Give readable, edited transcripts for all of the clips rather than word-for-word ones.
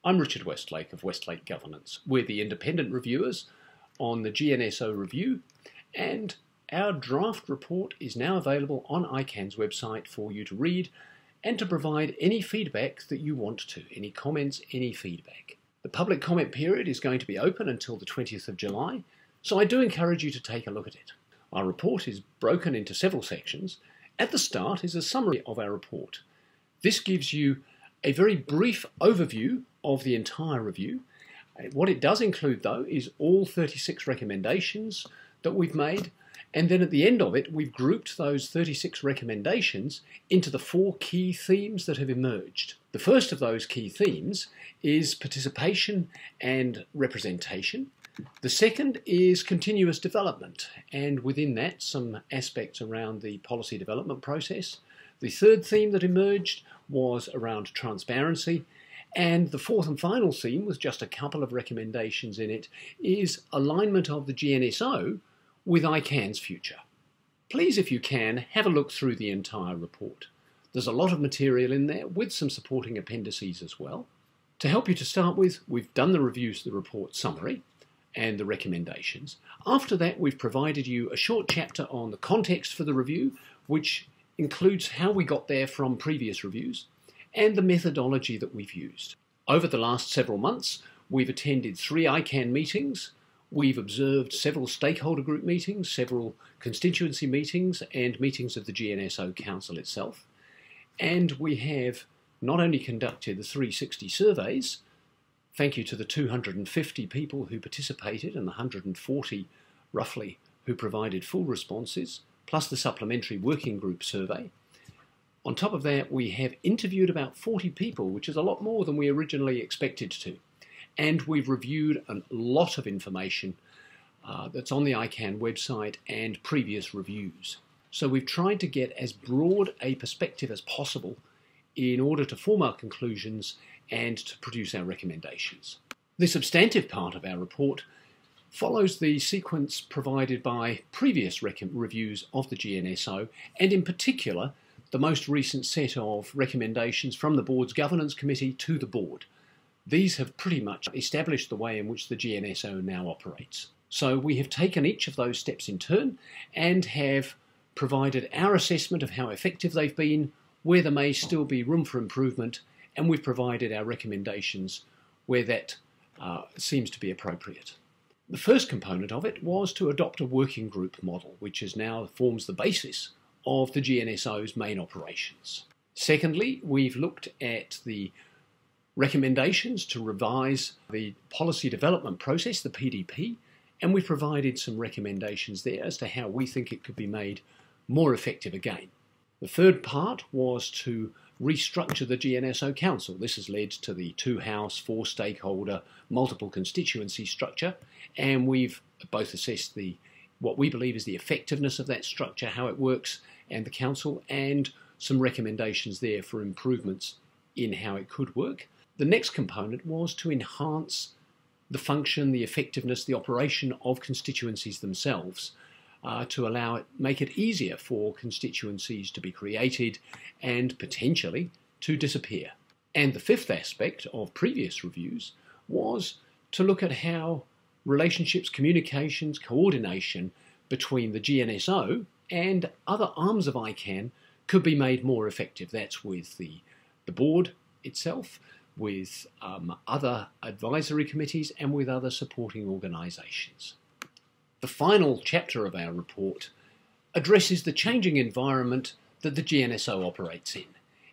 I'm Richard Westlake of Westlake Governance. We're the independent reviewers on the GNSO review, and our draft report is now available on ICANN's website for you to read and to provide any feedback that you want to, any comments, any feedback. The public comment period is going to be open until the 20th of July, so I do encourage you to take a look at it. Our report is broken into several sections. At the start is a summary of our report. This gives you a very brief overview of the entire review. What it does include, though, is all 36 recommendations that we've made, and then at the end of it, we've grouped those 36 recommendations into the 4 key themes that have emerged. The first of those key themes is participation and representation. The second is continuous development, and within that, some aspects around the policy development process. The third theme that emerged was around transparency, and the fourth and final theme, with just a couple of recommendations in it, is alignment of the GNSO with ICANN's future. Please, if you can, have a look through the entire report. There's a lot of material in there with some supporting appendices as well. To help you to start with, we've done the reviews of the report summary and the recommendations. After that, we've provided you a short chapter on the context for the review, which includes how we got there from previous reviews and the methodology that we've used. Over the last several months, we've attended 3 ICANN meetings, we've observed several stakeholder group meetings, several constituency meetings, and meetings of the GNSO Council itself. And we have not only conducted the 360 surveys, thank you to the 250 people who participated and the 140 roughly who provided full responses, plus the supplementary working group survey. On top of that, we have interviewed about 40 people, which is a lot more than we originally expected to. And we've reviewed a lot of information that's on the ICANN website and previous reviews. So we've tried to get as broad a perspective as possible in order to form our conclusions and to produce our recommendations. The substantive part of our report follows the sequence provided by previous reviews of the GNSO, and in particular, the most recent set of recommendations from the board's governance committee to the board. These have pretty much established the way in which the GNSO now operates. So we have taken each of those steps in turn and have provided our assessment of how effective they've been, where there may still be room for improvement, and we've provided our recommendations where that seems to be appropriate. The first component of it was to adopt a working group model, which is now forms the basis of the GNSO's main operations. Secondly, we've looked at the recommendations to revise the policy development process, the PDP, and we've provided some recommendations there as to how we think it could be made more effective again. The third part was to restructure the GNSO Council. This has led to the 2-house, 4-stakeholder, multiple constituency structure, and we've both assessed what we believe is the effectiveness of that structure, how it works, and the council, and some recommendations there for improvements in how it could work. The next component was to enhance the function, the effectiveness, the operation of constituencies themselves, to make it easier for constituencies to be created and potentially to disappear. And the fifth aspect of previous reviews was to look at how relationships, communications, coordination between the GNSO and other arms of ICANN could be made more effective. That's with the board itself, with other advisory committees, and with other supporting organisations. The final chapter of our report addresses the changing environment that the GNSO operates in.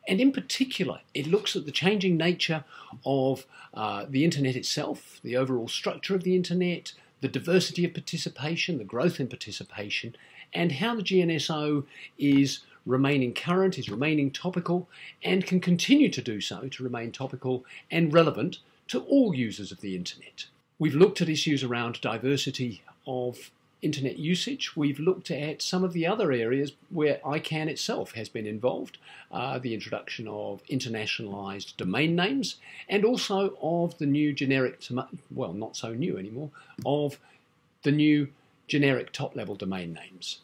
And in particular, it looks at the changing nature of the internet itself, the overall structure of the internet, the diversity of participation, the growth in participation, and how the GNSO is remaining current, is remaining topical, and can continue to do so to remain topical and relevant to all users of the internet. We've looked at issues around diversity of internet usage. We've looked at some of the other areas where ICANN itself has been involved, the introduction of internationalized domain names, and also of the new generic, well, not so new anymore, of the new generic top-level domain names.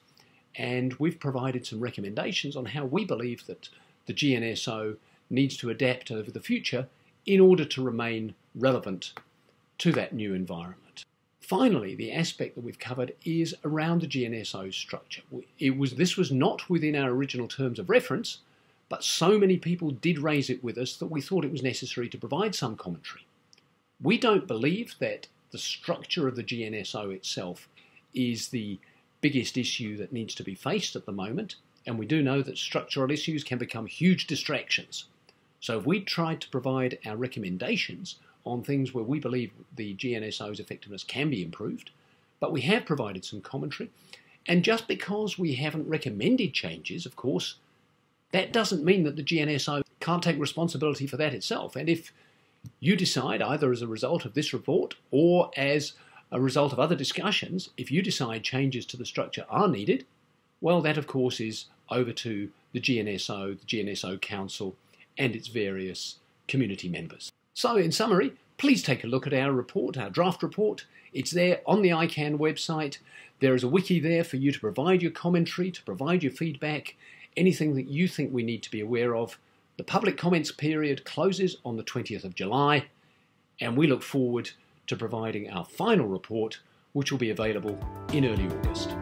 And we've provided some recommendations on how we believe that the GNSO needs to adapt over the future in order to remain relevant to that new environment. Finally, the aspect that we've covered is around the GNSO structure. This was not within our original terms of reference, but so many people did raise it with us that we thought it was necessary to provide some commentary. We don't believe that the structure of the GNSO itself is the biggest issue that needs to be faced at the moment, and we do know that structural issues can become huge distractions. So if we tried to provide our recommendations on things where we believe the GNSO's effectiveness can be improved, but we have provided some commentary, and just because we haven't recommended changes, of course, that doesn't mean that the GNSO can't take responsibility for that itself. And if you decide, either as a result of this report or as a result of other discussions, if you decide changes to the structure are needed, well, that of course is over to the GNSO Council and its various community members. So in summary, please take a look at our report, our draft report. It's there on the ICANN website. There is a wiki there for you to provide your commentary, to provide your feedback, anything that you think we need to be aware of. The public comments period closes on the 20th of July, and we look forward to providing our final report, which will be available in early August.